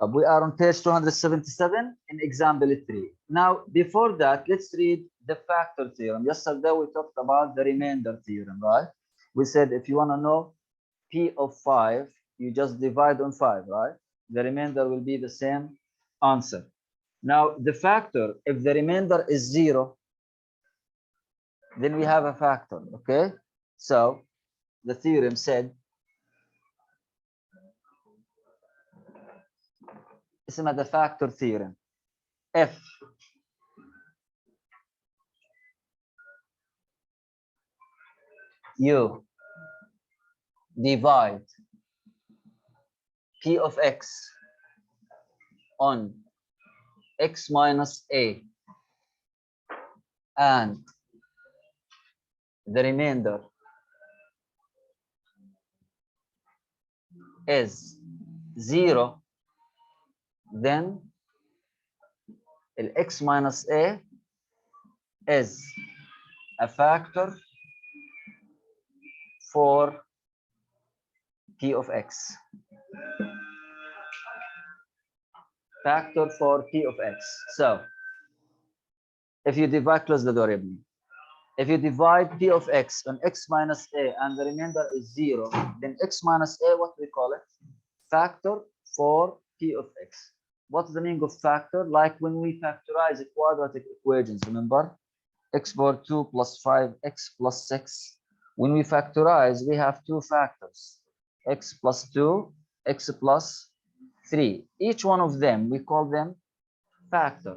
We are on page 277 in example 3. Now, before that, let's read the factor theorem. Yesterday, we talked about the remainder theorem, right? We said if you want to know P of 5, you just divide on 5, right? The remainder will be the same answer. Now, the factor, if the remainder is 0, then we have a factor, okay? So, the theorem said, اسمها the factor theorem. If you divide P of X on X minus A and the remainder is 0, then X minus A is a factor for P of X. Factor for P of X. So, if you divide, close the door, Ibn. If you divide P of X on X minus A and the remainder is 0, then X minus A, what we call it? Factor for P of X. What's the meaning of factor? Like when we factorize quadratic equations, remember? X power 2 plus 5x plus 6. When we factorize, we have two factors, x plus 2, x plus 3. Each one of them, we call them factor.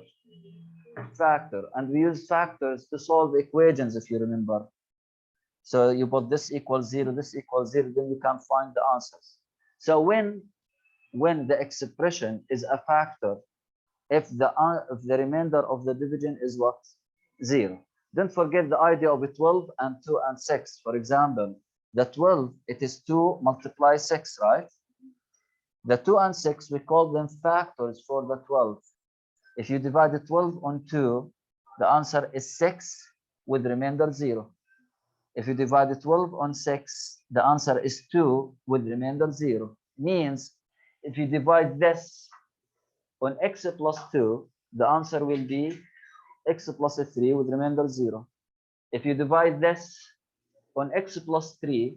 And we use factors to solve equations, if you remember. So you put this equals 0, this equals 0, then you can find the answers. So when the expression is a factor, if the remainder of the division is what? 0. Don't forget the idea of 12 and 2 and 6. For example, the 12, it is 2 multiply 6, right? The 2 and 6, we call them factors for the 12. If you divide the 12 on 2, the answer is 6 with remainder 0. If you divide the 12 on 6, the answer is 2 with remainder 0. Means if you divide this on x plus 2, the answer will be x plus 3 with remainder 0. If you divide this on x plus 3,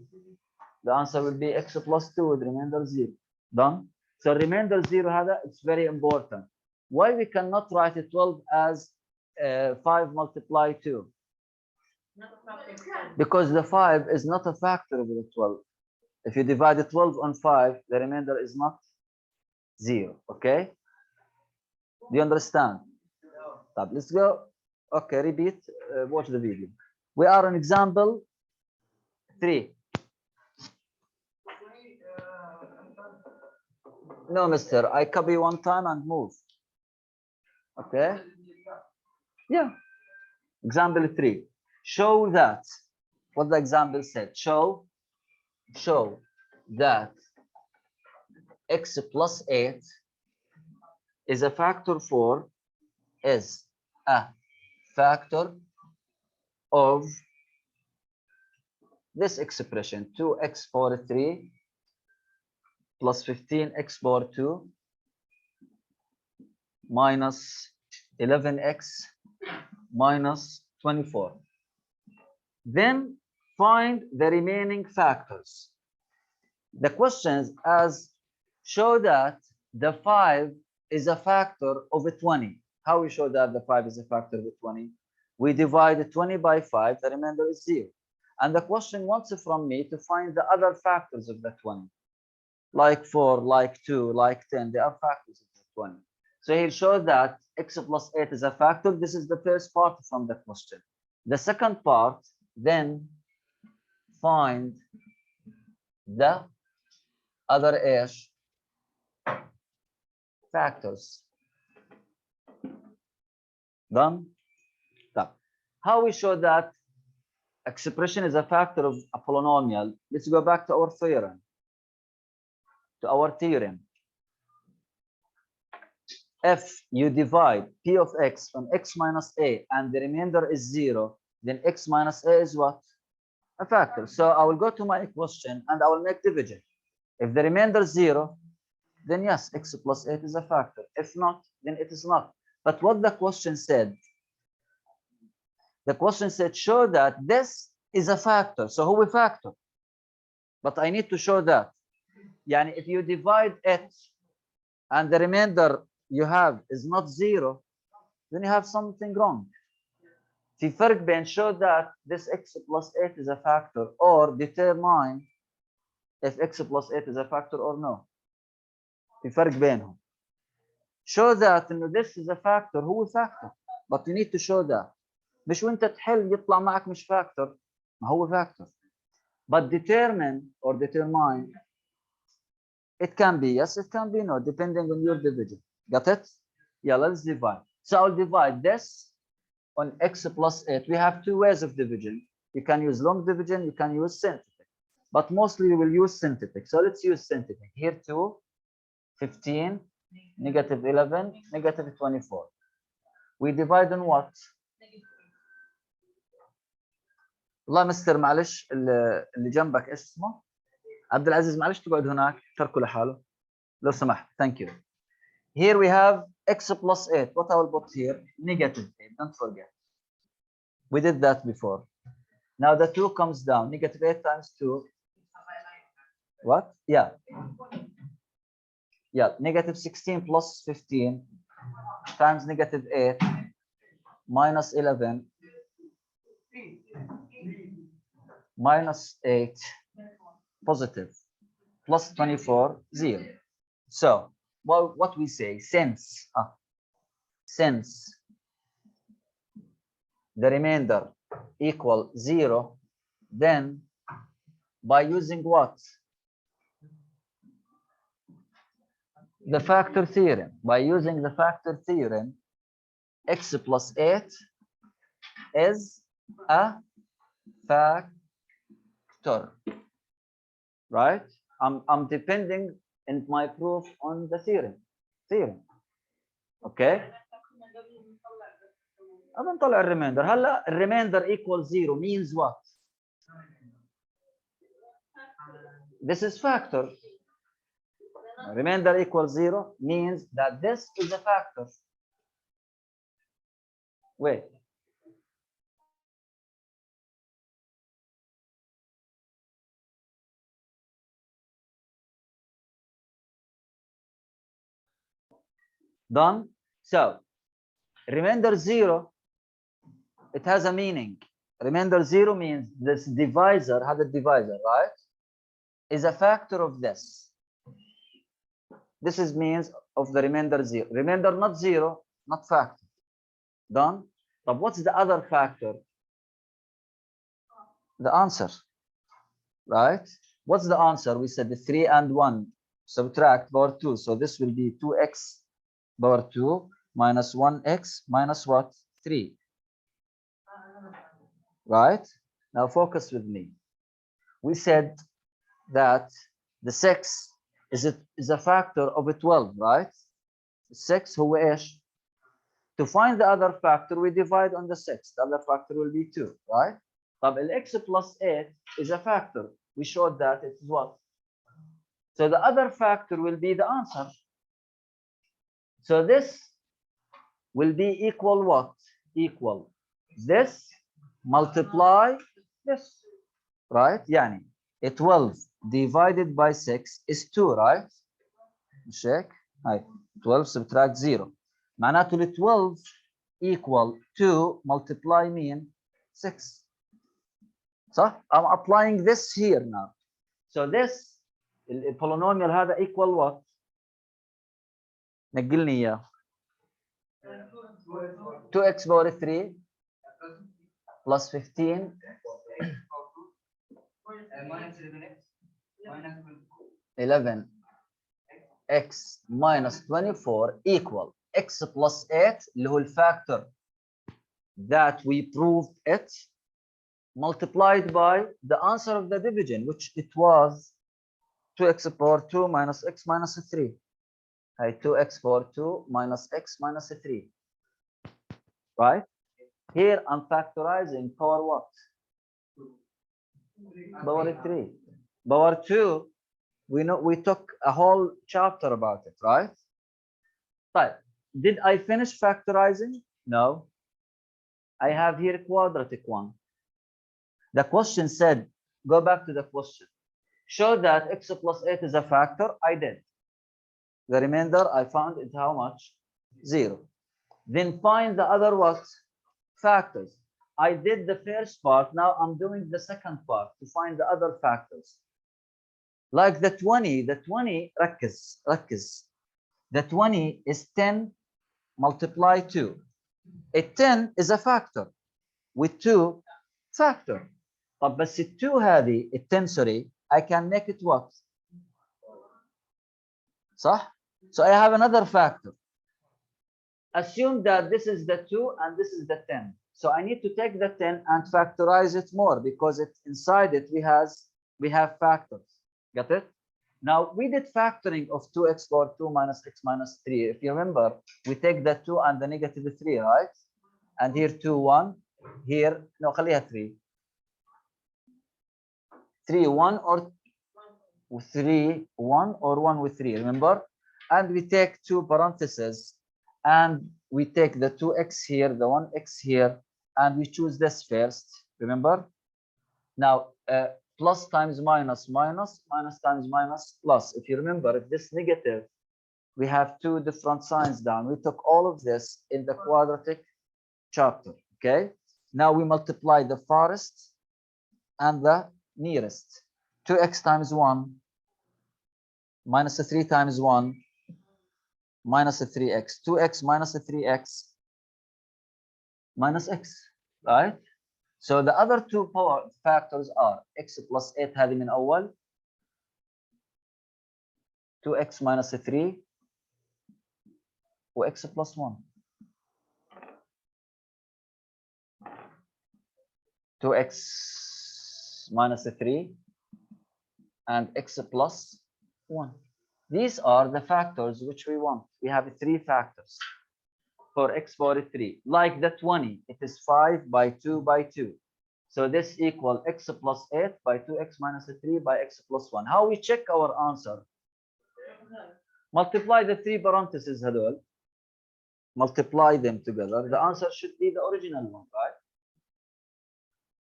the answer will be x plus 2 with remainder 0. Done? So remainder 0, it's very important. Why we cannot write 12 as 5 multiply 2? Because the 5 is not a factor of the 12. If you divide the 12 on 5, the remainder is not 0. Okay? Do you understand? Let's go. Okay, repeat. Watch the video. We are on example 3. No, mister. I copy one time and move. Okay? Yeah. Example 3. Show that. What the example said. Show that x plus 8 is a factor for of this expression, 2x power 3 plus 15x power 2 minus 11x minus 24. Then find the remaining factors. The questions as show that the 5 is a factor of 20. How we show that the 5 is a factor of 20? We divide 20 by 5, the remainder is 0. And the question wants from me to find the other factors of the 20. Like 4, like 2, like 10, they are factors of the 20. So he'll show that x plus 8 is a factor. This is the first part from the question. The second part, then find the other factors. Done? How we show that expression is a factor of a polynomial? Let's go back to our theorem. If you divide P of X on X minus A and the remainder is 0, then X minus A is what? A factor. So I will go to my question and I will make division. If the remainder is 0, then yes, x plus 8 is a factor. If not, then it is not. But what the question said, the question said, show that this is a factor. So who will factor? But I need to show that. Yani if you divide it and the remainder you have is not 0, then you have something wrong. في فرق بين show that this x plus 8 is a factor or determine if x plus 8 is a factor or no. في فرق بينهم. Show that this is a factor, هو factor. But you need to show that. مش وانت تحل يطلع معك مش factor. ما هو factor. But determine or determine, it can be yes, it can be no, depending on your division. Got it? Yeah, let's divide. So I'll divide this on x plus 8. We have two ways of division. You can use long division, you can use synthetic. But mostly we will use synthetic. So let's use synthetic. Here 2, 15, negative 11, negative 24. We divide on what? والله مستر معلش اللي جنبك ايش اسمه؟ عبد العزيز معلش تقعد هناك تركه لحاله لو سمحت. Thank you. Here we have x plus 8. What I will put here? Negative 8. Don't forget. We did that before. Now the 2 comes down. Negative 8 times 2. What? Yeah. Yeah. Negative 16 plus 15 times negative 8 minus 11 minus 8 positive plus 24 0. So well, what we say, since the remainder equal 0, then by using what? The factor theorem. By using the factor theorem, x plus 8 is a factor, right? I'm depending in my proof on the theorem. Okay? أنا نطلع الريميندر. هلا الريميندر equal 0 means what? This is factor. Remainder equals 0 means that this is a factor. Wait. Done? So, remainder 0, it has a meaning. Remainder 0 means this divisor, had a divisor, right? Is a factor of this. This is means of the remainder 0. Remainder not 0, not factor. Done? But what's the other factor? The answer, right? What's the answer? We said the 3 and 1 subtract power 2. So this will be 2x power 2 minus 1x minus what? 3. Right? Now focus with me. We said that the 6 is a factor of a 12, right? 6 هو ايش? To find the other factor, we divide on the 6. The other factor will be 2, right? طب x plus 8 is a factor. We showed that it is what? So the other factor will be the answer. So this will be equal what? Equal this multiply this, right? يعني 12 divided by 6 is 2, right? مش هيك؟ هاي 12 subtract 0. معناته ال 12 equal 2 multiply mean 6. صح؟ I'm applying this here now. So this البولينوميال هذا equal what? نقلني اياه. 2x power 3 plus 15 11 x minus 24 equal x plus 8 اللي هو الفاكتور that we proved it multiplied by the answer of the division, which it was 2x power 2 minus x minus 3. Hey, 2x power 2 minus x minus 3. Right? Here I'm factorizing power what? Power 3. Power 2 We know we took a whole chapter about it, right? But did I finish factorizing? No. I have here quadratic one. The question said, go back to the question. Show that x plus 8 is a factor. I did. The remainder I found is how much? 0. Then find the other what? Factors. I did the first part. Now I'm doing the second part to find the other factors. Like the 20, ركز. The 20 is 10 multiply 2. A 10 is a factor with 2 factor. طب بس ال 2 هذه ال 10 sorry, I can make it what? صح? So I have another factor. Assume that this is the 2 and this is the 10. So I need to take the 10 and factorize it more because it's inside it we have factors. Got it? Now we did factoring of 2x power 2 minus x minus 3. If you remember, we take the 2 and the negative 3, right? And here 2, 1. Here, no, خليها 3. 3, 1 or 3, 1 or 1 with 3, remember? And we take 2 parentheses and we take the 2x here, the 1x here, and we choose this first, remember? Now, plus times minus, minus, minus times minus, plus. If you remember, if this negative, we have 2 different signs down. We took all of this in the quadratic chapter, okay? Now we multiply the farthest and the nearest. 2x times 1 minus 3 times 1 minus 3x. 2x minus 3x minus x, right? So the other two power factors are x plus 8 هذه من أول 2x minus 3 و x plus 1. 2x minus 3 and x plus 1. These are the factors which we want. We have 3 factors for x power 3. Like the 20, it is 5 by 2 by 2. So this equals x plus 8 by 2x minus 3 by x plus 1. How we check our answer? Multiply the 3 parentheses هذول. Multiply them together. The answer should be the original one, right?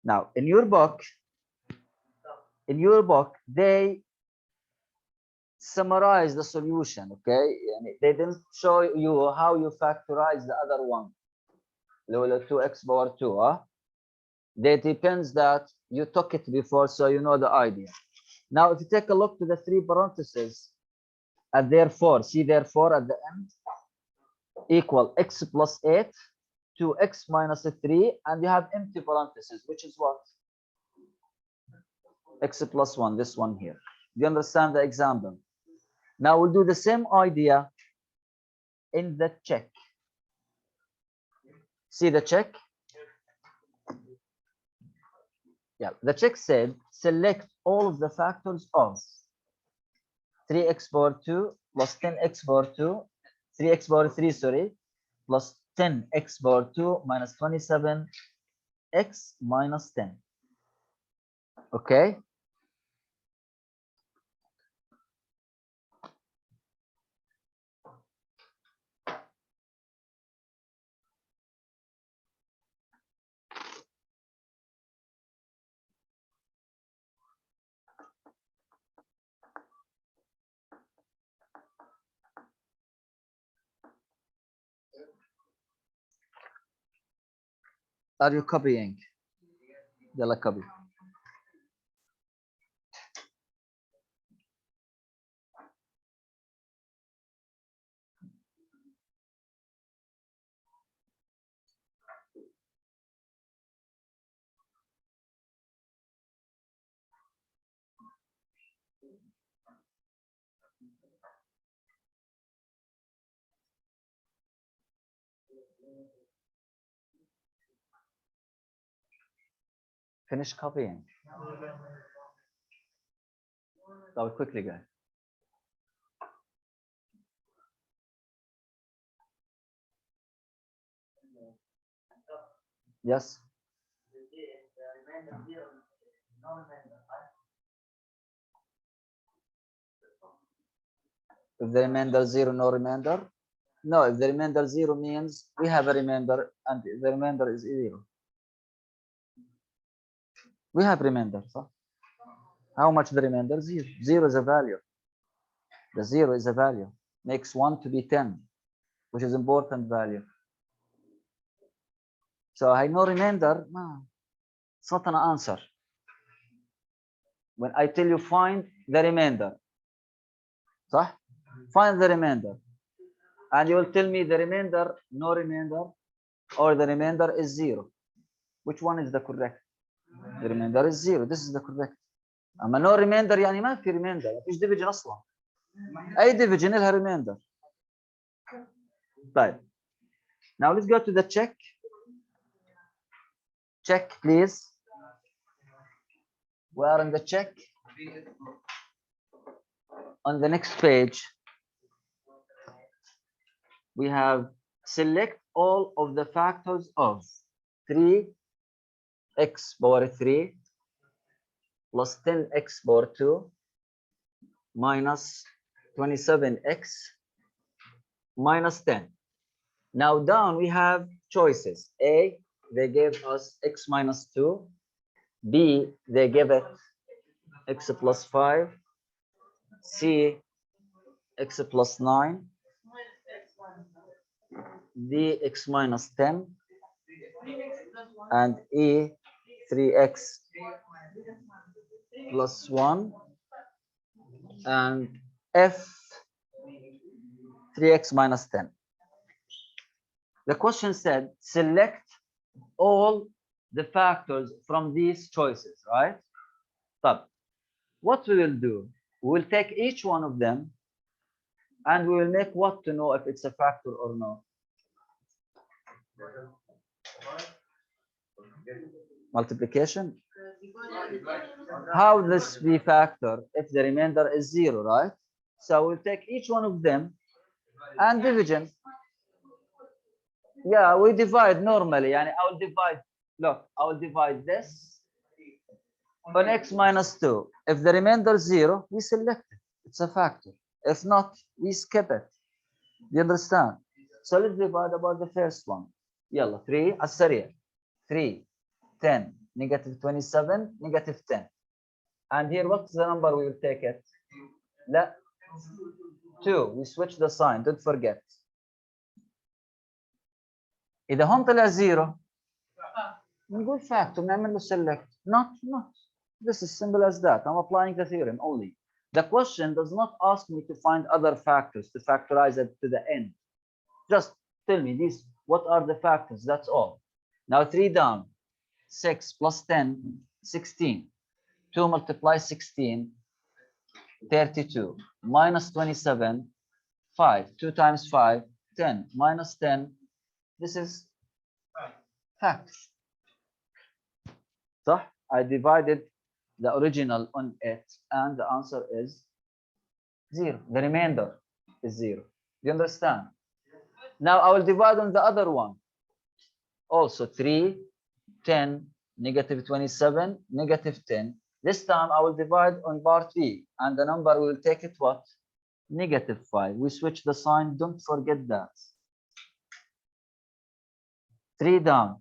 Now, in your book, they summarize the solution, okay? They didn't show you how you factorize the other one. 2x power 2, huh? That depends that you took it before, so you know the idea. Now, if you take a look to the 3 parentheses, and therefore, see therefore at the end, equal x plus 8 to x minus 3, and you have empty parentheses, which is what? X plus 1, this one here. Do you understand the example? Now we'll do the same idea in the check. See the check? Yeah, the check said select all of the factors of 3x power 2 plus 10x power 2, 3x power 3, sorry, plus 10x power 2 minus 27x minus 10. Okay? Are you copying? Yalla copy. Finish copying. So quickly, guys. Yes. If the remainder 0, no remainder. No, if the remainder 0 means we have a remainder and the remainder is 0. We have remainder. So how much the remainder? 0. 0 is a value. The 0 is a value. Makes 1 to be 10, which is important value. So I know remainder. No, it's not an answer. When I tell you find the remainder, so find the remainder, and you will tell me the remainder, no remainder, or the remainder is 0. Which one is the correct? The remainder is 0. This is the correct. اما no remainder يعني ما في remainder، ما فيش division اصلا. اي division لها remainder. طيب. Now let's go to the check. Check please. We are in the check. On the next page, we have select all of the factors of 3x power 3 plus 10x power 2 minus 27x minus 10. Now down we have choices. A, they gave us x minus 2. B, they give it x plus 5. C, x plus 9. D, x minus 10. And E, 3x plus 1. And F, 3x minus 10. The question said, select all the factors from these choices, right? But what we will do, we will take each one of them and we will make what to know if it's a factor or not. Multiplication. How this be factor if the remainder is 0, right? So we'll take each one of them and division. Yeah, we divide normally. Yani I will divide. Look, I will divide this on x minus 2. If the remainder is 0, we select it. It's a factor. If not, we skip it. You understand? So let's divide about the first one. Yalla, 3 السريع. 3, 10, negative 27, negative 10. And here, what's the number we will take it? 2. We switch the sign. Don't forget. إذا هون طلع 0 نقول factor نعمل له select. Not. This is simple as that. I'm applying the theorem only. The question does not ask me to find other factors to factorize it to the end. Just tell me these. What are the factors? That's all. Now 3 down. 6 plus 10, 16. 2 multiply 16, 32. Minus 27, 5. 2 times 5, 10. Minus 10. This is fact. So I divided the original on it, and the answer is 0. The remainder is 0. You understand? Now I will divide on the other one. Also 3, 10, negative 27, negative 10. This time I will divide on part B, and the number will take it what? Negative 5. We switch the sign. Don't forget that. 3 down.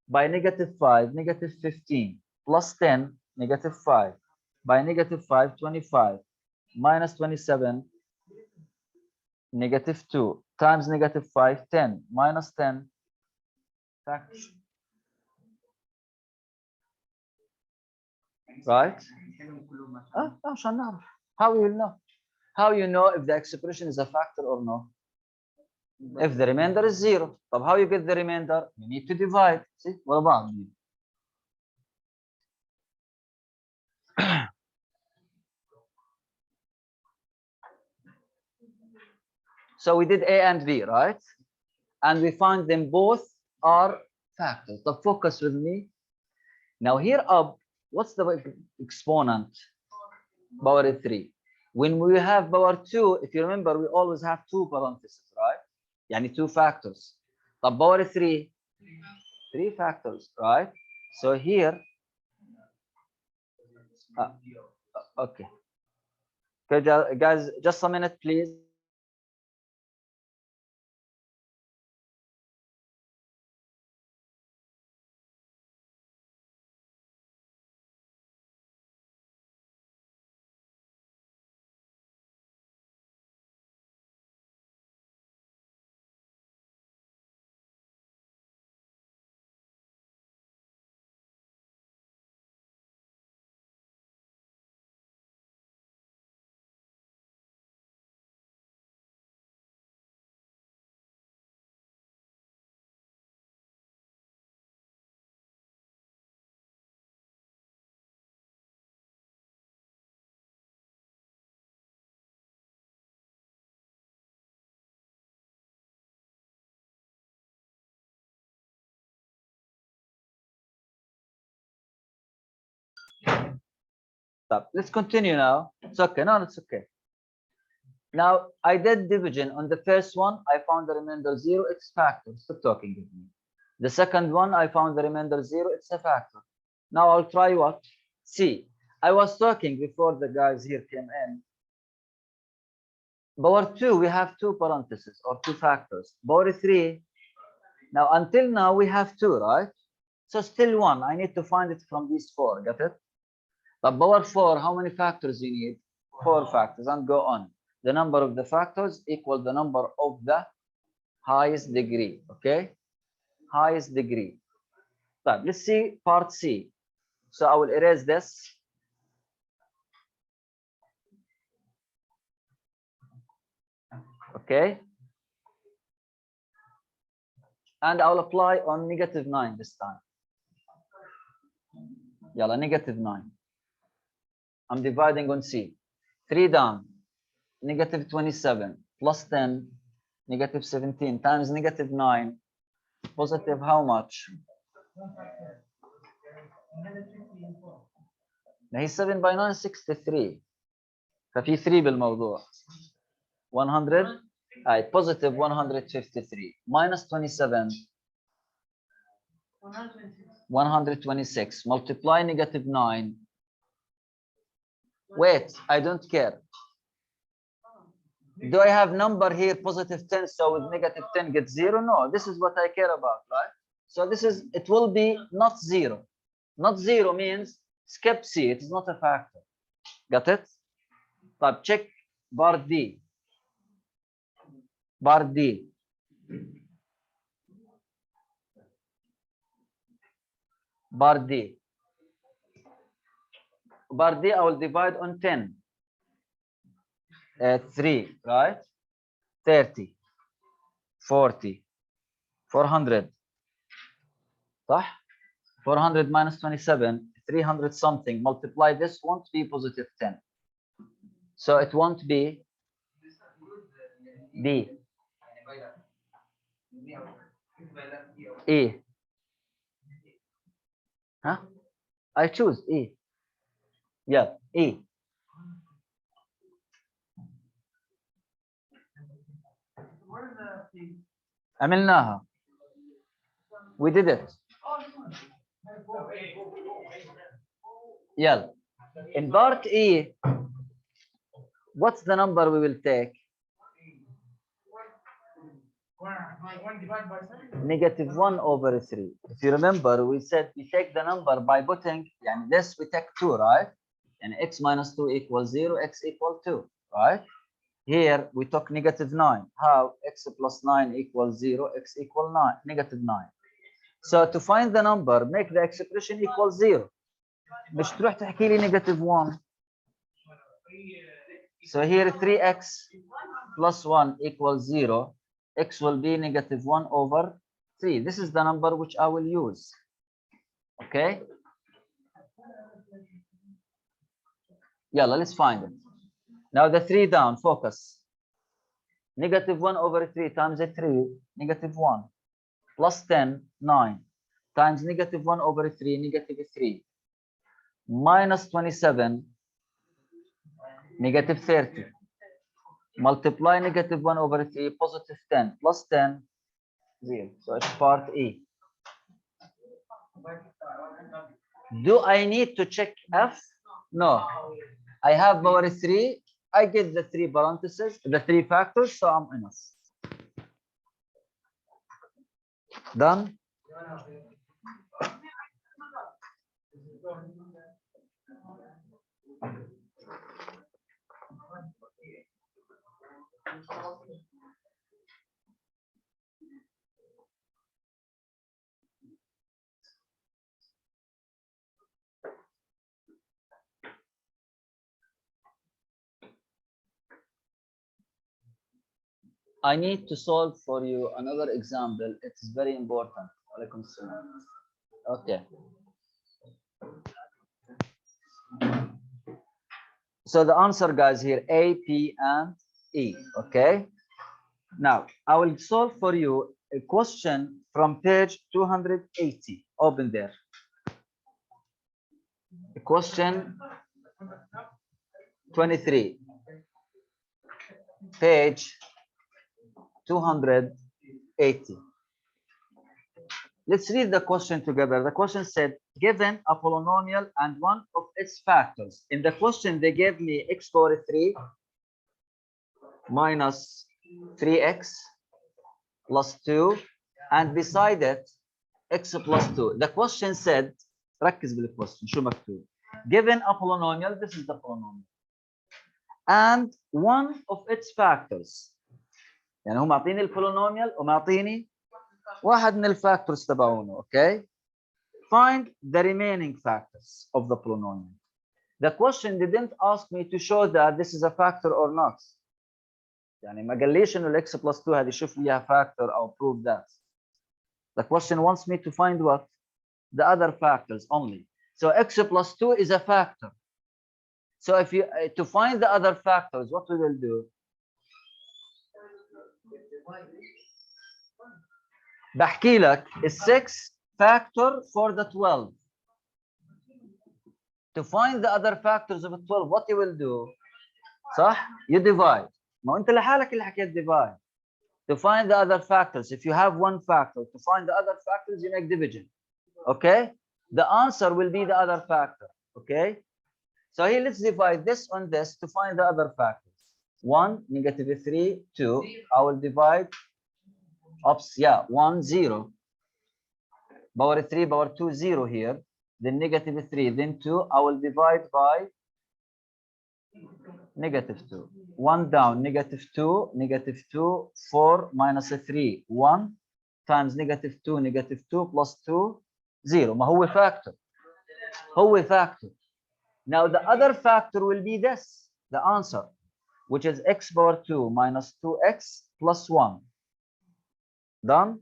By negative 5, negative 15, plus 10, negative 5. By negative 5, 25. Minus 27, negative 2. Times negative 5, 10. Minus 10, fact. Right? How you will know? How you know if the expression is a factor or no? If the remainder is 0. But how you get the remainder? You need to divide. See? What about you? So we did A and B, right? And we find them both are factors. So focus with me. Now here up, what's the exponent? Power 3. When we have power 2, if you remember, we always have 2 parentheses, right? Yani 2 factors. But power 3, 3 factors, right? So here, okay. Okay, guys, just a minute, please. Stop. Let's continue now. It's okay. No, it's okay. Now, I did division. On the first one, I found the remainder 0. It's factor. Stop talking with me. The second one, I found the remainder 0. It's a factor. Now, I'll try what? C. I was talking before the guys here came in. Power 2, we have 2 parentheses or 2 factors. Power 3, now until now, we have 2, right? So still 1. I need to find it from these 4. Got it? But power 4, how many factors you need? 4 factors, and go on. The number of the factors equal the number of the highest degree. Okay? Highest degree. But let's see part C. So I will erase this. Okay? And I'll apply on -9 this time. Yalla, -9. I'm dividing on C. 3 down. -27 plus 10, -17 times -9. Positive how much? هي 7 by 9 63. ففي 3 بالموضوع. 100 هاي positive 153 minus 27 126 multiply -9. Wait, I don't care. Do I have number here positive 10, so with -10 get 0? No, this is what I care about, right? So this is, it will be not 0. Not 0 means skip C, it is not a factor. Got it? But check bar D. Bar D. Bar D. Bar D, I will divide on 10. 3, right? 30, 40, 400. صح? 400 minus 27, 300 something. Multiply this, won't be positive 10. So it won't be D. E. Huh? I choose E. Yeah, E. عملناها. We did it. Yeah. In part E, what's the number we will take? -1 over 3. If you remember, we said we take the number by putting, and this we take 2, right? And x minus 2 equals 0, x equal 2, right? Here we took -9. How? X plus 9 equals 0, x equal 9, -9. So to find the number, make the expression equal 0. مش تروح تحكي لي -1. So here 3x plus 1 equals 0. X will be -1 over 3. This is the number which I will use. Okay? Yalla, let's find it. Now the 3 down, focus. -1 over 3 times a 3, -1. Plus 10, 9. Times -1 over 3, -3. Minus 27, -30. Multiply -1 over 3, positive 10. Plus 10, 0. So it's part E. Do I need to check F? No. I have power 3. I get the three parentheses, the three factors, so I'm enough. Done. I need to solve for you another example. It's very important. Okay. So the answer, guys, here A, P, and E. Okay. Now I will solve for you a question from page 280. Open there. Question 23. Page 280. Let's read the question together. The question said, given a polynomial and one of its factors. In the question, they gave me x power 3 minus 3x plus 2, and beside it, x plus 2. The question said, ركز بالquestion, شو مكتوب? Given a polynomial, this is the polynomial, and one of its factors. يعني هو معطيني البولينوميال ومعطيني واحد من الفاكتورز تبعونه. Okay, find the remaining factors of the polynomial. The question didn't ask me to show that this is a factor or not. يعني ما قاليش انه الاكس بلس 2 هذه شوف لي اياها factor او prove that. The question wants me to find what? The other factors only. So x plus 2 is a factor. So if you to find the other factors, what we will do? بحكي لك ال 6 factor for the 12. To find the other factors of 12, what you will do? صح؟ You divide. ما انت لحالك اللي حكيت divide. To find the other factors, if you have one factor, to find the other factors, you make division. Okay? The answer will be the other factor. Okay? So here, let's divide this on this to find the other factors. 1, negative 3, 2. I will divide. Oops, yeah, 1, 0. Power 3, power 2, 0 here. Then negative 3, then 2. I will divide by negative 2. 1 down, negative 2, negative 2, 4 minus 3, 1 times negative 2 plus 2, 0. ما هو factor. هو factor. Now the other factor will be this, the answer, which is x power 2 minus 2x plus 1. Done?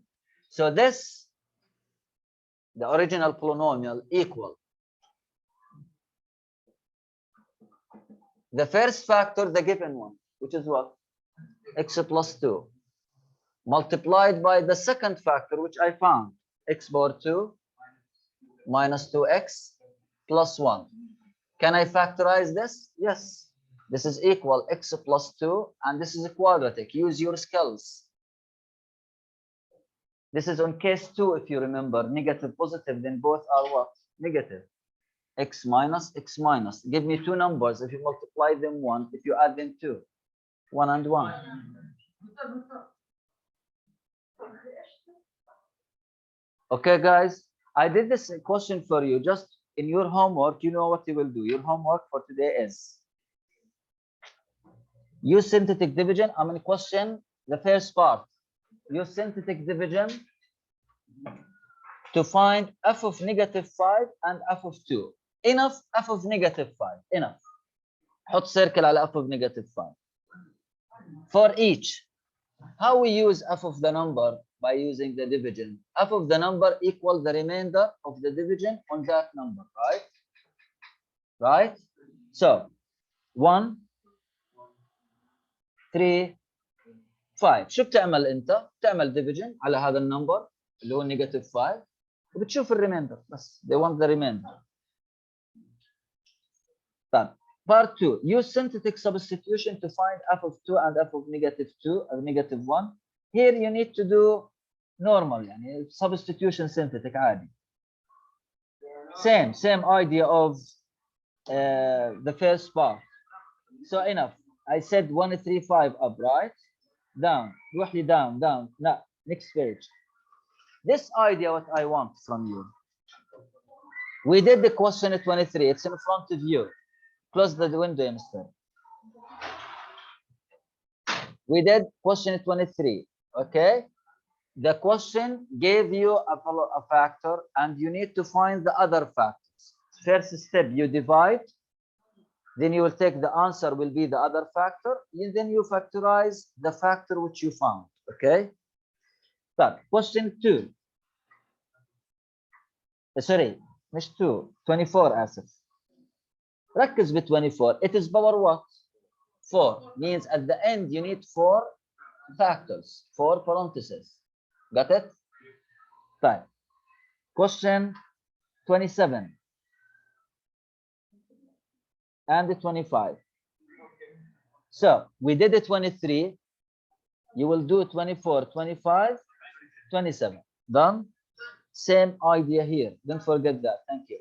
So this, the original polynomial, equal the first factor, the given one, which is what? X plus 2, multiplied by the second factor, which I found, x power 2 minus 2x plus 1. Can I factorize this? Yes. This is equal x plus 2, and this is a quadratic. Use your skills. This is on case 2, if you remember, negative, positive, then both are what? Negative. X minus, x minus. Give me two numbers. If you multiply them 1, if you add them 2. 1 and 1. Okay, guys. I did this question for you. Just in your homework, you know what you will do. Your homework for today is use synthetic division. I'm in question, the first part. Use synthetic division to find f of negative 5 and f of 2. Enough f of negative 5. Enough. حط circle على f of negative 5. For each, how we use f of the number? By using the division. F of the number equals the remainder of the division on that number, right? Right? So 1, 3, 5. شو بتعمل انت؟ بتعمل division على هذا النمبر اللي هو negative 5 وبتشوف الريميندر بس. They want the remainder. طيب. Part 2. Use synthetic substitution to find f of 2 and f of negative 2 or negative 1. Here you need to do normal, يعني substitution synthetic عادي. Same idea of the first part. So enough. I said 135 up, right? Down. روح لي down, down. No, next page. This idea, what I want from you. We did the question 23. It's in front of you. Close the window, Mr. We did question 23. Okay. The question gave you a factor and you need to find the other factors. First step, you divide. Then you will take the answer will be the other factor. And then you factorize the factor which you found. Okay. But question 2. Sorry, مش 2. 24 آسف. ركز ب 24. It is power what? 4. Means at the end you need 4 factors, 4 parentheses. Got it? Right. Question 27 and the 25. So we did the 23. You will do 24, 25, 27. Done? Same idea here. Don't forget that. Thank you.